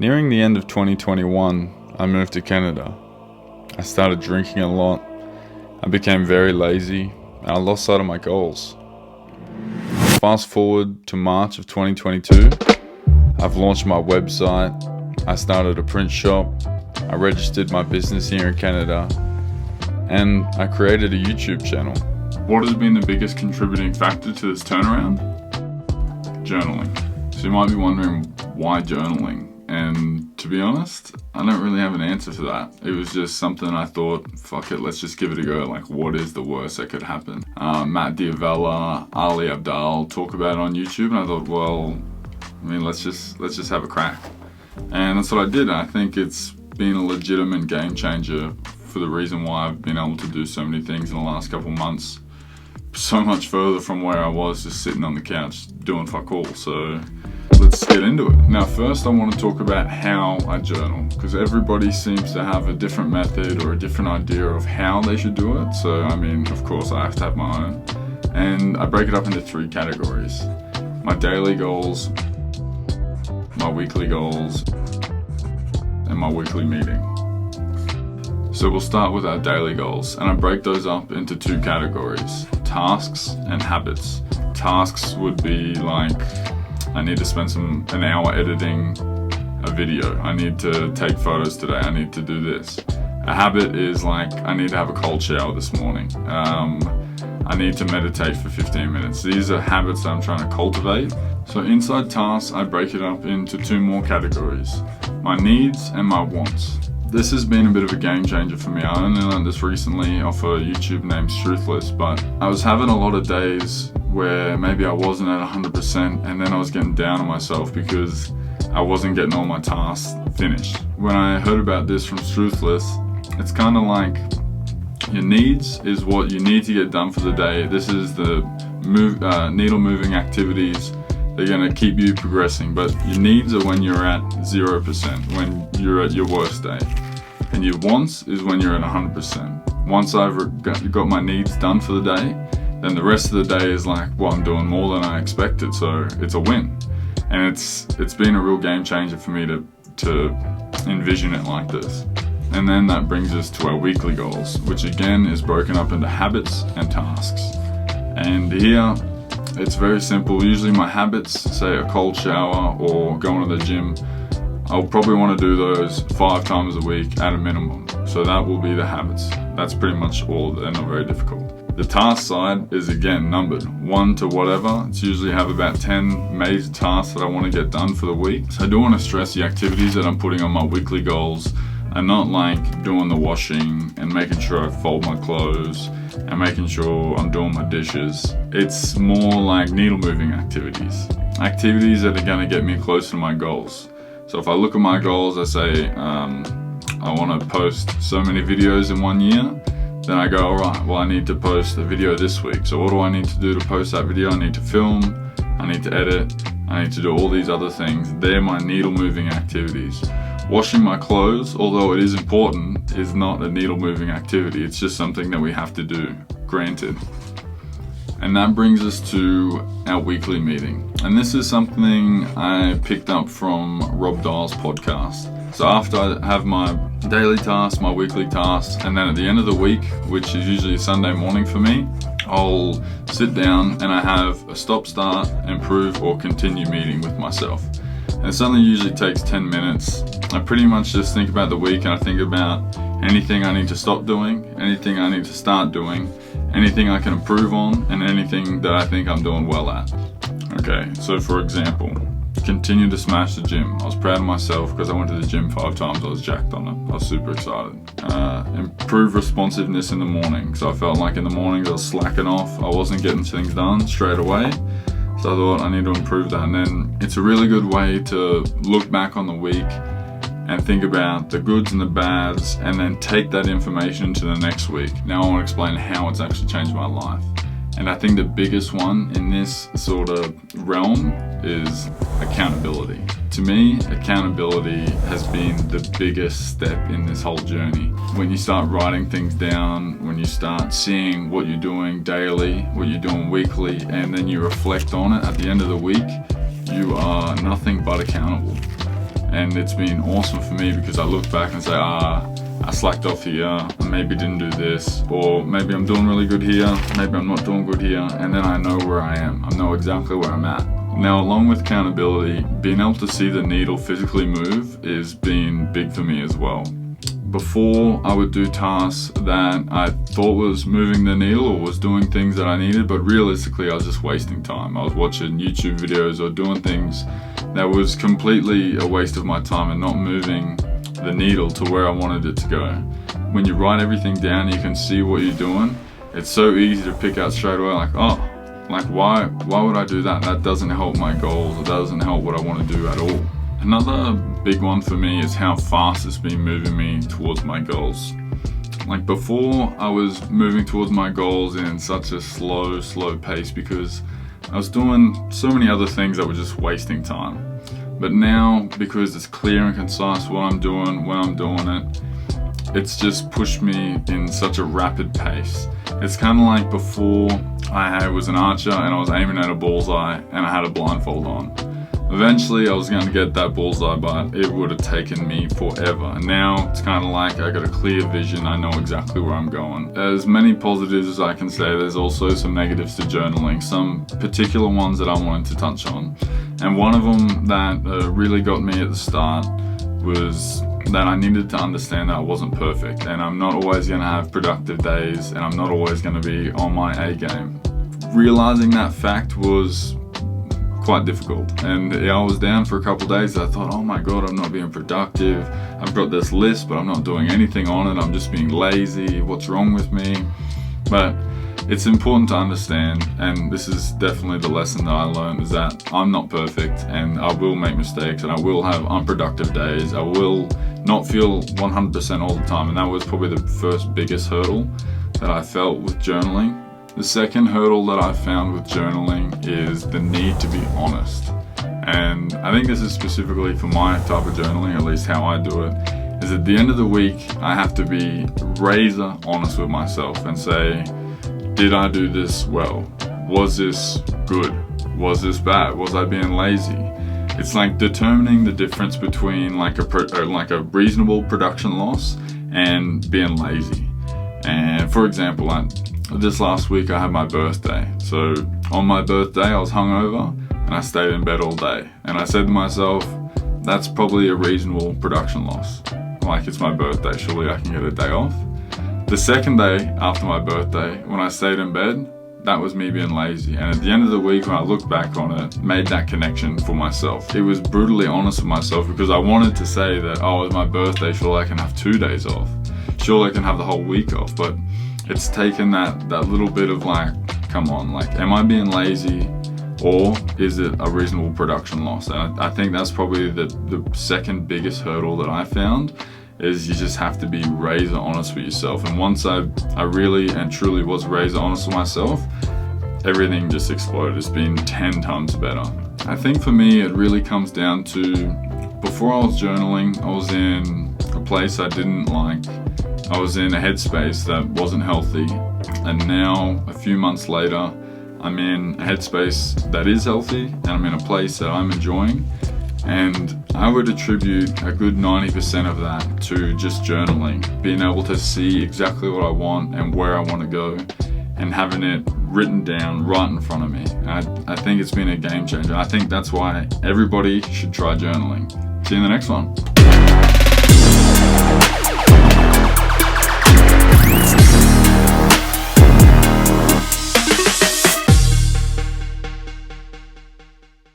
Nearing the end of 2021, I moved to Canada. I started drinking a lot, I became very lazy, and I lost sight of my goals. Fast forward to March of 2022, I've launched my website, I started a print shop, I registered my business here in Canada, and I created a YouTube channel. What has been the biggest contributing factor to this turnaround? Journaling. So you might be wondering, why journaling? And to be honest, I don't really have an answer for that. It was just something I thought, fuck it, let's just give it a go. Like, what is the worst that could happen? Matt Diavella, Ali Abdaal talk about it on YouTube, and I thought, well, I mean, let's just have a crack. And that's what I did. I think it's been a legitimate game changer for the reason why I've been able to do so many things in the last couple months. So much further from where I was just sitting on the couch doing fuck all. So let's get into it. Now first I want to talk about how I journal, because everybody seems to have a different method or a different idea of how they should do it. So I mean, of course I have to have my own. And I break it up into 3 categories. My daily goals, my weekly goals, and my weekly meeting. So we'll start with our daily goals, and I break those up into 2 categories, tasks and habits. Tasks would be like, I need to spend an hour editing a video. I need to take photos today. I need to do this. A habit is like, I need to have a cold shower this morning. I need to meditate for 15 minutes. These are habits that I'm trying to cultivate. So inside tasks, I break it up into 2 more categories, my needs and my wants. This has been a bit of a game changer for me. I only learned this recently off a YouTube named Truthless, but I was having a lot of days where maybe I wasn't at 100%, and then I was getting down on myself because I wasn't getting all my tasks finished. When I heard about this from Truthless, it's kind of like your needs is what you need to get done for the day. This is the needle moving activities. They're going to keep you progressing, but your needs are when you're at 0%, when you're at your worst day. And your wants is when you're at 100%. Once I've got my needs done for the day, then the rest of the day is like, well, I'm doing more than I expected, so it's a win. And it's been a real game changer for me to envision it like this. And then that brings us to our weekly goals, which again is broken up into habits and tasks. And here, it's very simple. Usually my habits, say a cold shower or going to the gym, I'll probably want to do those 5 times a week at a minimum. So that will be the habits. That's pretty much all. They're not very difficult. The task side is again numbered 1 to whatever. It's usually have about 10 major tasks that I want to get done for the week. So I do want to stress the activities that I'm putting on my weekly goals are not like doing the washing and making sure I fold my clothes and making sure I'm doing my dishes. It's more like needle moving activities. Activities that are going to get me closer to my goals. So if I look at my goals, I say I want to post so many videos in 1 year. Then I go, all right, well I need to post a video this week. So what do I need to do to post that video? I need to film, I need to edit, I need to do all these other things. They're my needle moving activities. Washing my clothes, although it is important, is not a needle moving activity. It's just something that we have to do, granted. And that brings us to our weekly meeting. And this is something I picked up from Rob Dial's podcast. So after I have my daily tasks, my weekly tasks, and then at the end of the week, which is usually a Sunday morning for me, I'll sit down and I have a stop, start, improve, or continue meeting with myself. And it only usually takes 10 minutes. I pretty much just think about the week, and I think about anything I need to stop doing, anything I need to start doing, anything I can improve on, and anything that I think I'm doing well at. Okay, so for example, continue to smash the gym. I was proud of myself because I went to the gym 5 times. I was jacked on it. I was super excited. Improve responsiveness in the morning. So I felt like in the mornings I was slacking off. I wasn't getting things done straight away. So I thought I need to improve that. And then it's a really good way to look back on the week and think about the goods and the bads, and then take that information to the next week. Now I want to explain how it's actually changed my life. And I think the biggest one in this sort of realm is accountability. To me, accountability has been the biggest step in this whole journey. When you start writing things down, when you start seeing what you're doing daily, what you're doing weekly, and then you reflect on it at the end of the week, you are nothing but accountable. And it's been awesome for me because I look back and say, I slacked off here, I maybe didn't do this, or maybe I'm doing really good here, maybe I'm not doing good here, and then I know where I am. I know exactly where I'm at. Now, along with accountability, being able to see the needle physically move is been big for me as well. Before, I would do tasks that I thought was moving the needle or was doing things that I needed, but realistically I was just wasting time. I was watching YouTube videos or doing things that was completely a waste of my time and not moving the needle to where I wanted it to go. When you write everything down, you can see what you're doing. It's so easy to pick out straight away, like, oh, like why would I do that? That doesn't help my goals. It doesn't help what I want to do at all. Another big one for me is how fast it's been moving me towards my goals. Like before, I was moving towards my goals in such a slow pace because I was doing so many other things that were just wasting time. But now, because it's clear and concise what I'm doing, when I'm doing it, it's just pushed me in such a rapid pace. It's kind of like before I was an archer and I was aiming at a bullseye and I had a blindfold on. Eventually I was going to get that bullseye, but it would have taken me forever. And now it's kind of like I got a clear vision, I know exactly where I'm going. As many positives as I can say, there's also some negatives to journaling, some particular ones that I wanted to touch on. And one of them that really got me at the start was that I needed to understand that I wasn't perfect and I'm not always going to have productive days and I'm not always going to be on my A game. Realizing that fact was quite difficult, and I was down for a couple days. I thought, oh my god, I'm not being productive. I've got this list but I'm not doing anything on it. I'm just being lazy. What's wrong with me? But it's important to understand, and this is definitely the lesson that I learned, is that I'm not perfect and I will make mistakes and I will have unproductive days. I will not feel 100% all the time, and that was probably the first biggest hurdle that I felt with journaling. The second hurdle that I found with journaling is the need to be honest. And I think this is specifically for my type of journaling, at least how I do it, is at the end of the week, I have to be razor honest with myself and say, did I do this well? Was this good? Was this bad? Was I being lazy? It's like determining the difference between like a reasonable production loss and being lazy. And for example, this last week I had my birthday. So on my birthday I was hungover and I stayed in bed all day. And I said to myself, that's probably a reasonable production loss. Like, it's my birthday, surely I can get a day off. The second day after my birthday, when I stayed in bed, that was me being lazy. And at the end of the week, when I looked back on it, made that connection for myself. It was brutally honest with myself because I wanted to say that, oh, it's my birthday, surely I can have 2 days off. Surely I can have the whole week off. But it's taken that little bit of like, come on, like, am I being lazy or is it a reasonable production loss? And I think that's probably the second biggest hurdle that I found, is you just have to be razor honest with yourself. And once I really and truly was razor honest with myself, everything just exploded. It's been 10 times better. I think for me, it really comes down to, before I was journaling, I was in a place I didn't like. I was in a headspace that wasn't healthy. And now, a few months later, I'm in a headspace that is healthy and I'm in a place that I'm enjoying. And I would attribute a good 90% of that to just journaling, being able to see exactly what I want and where I want to go, and having it written down right in front of me. I think it's been a game changer. I think that's why everybody should try journaling. See you in the next one.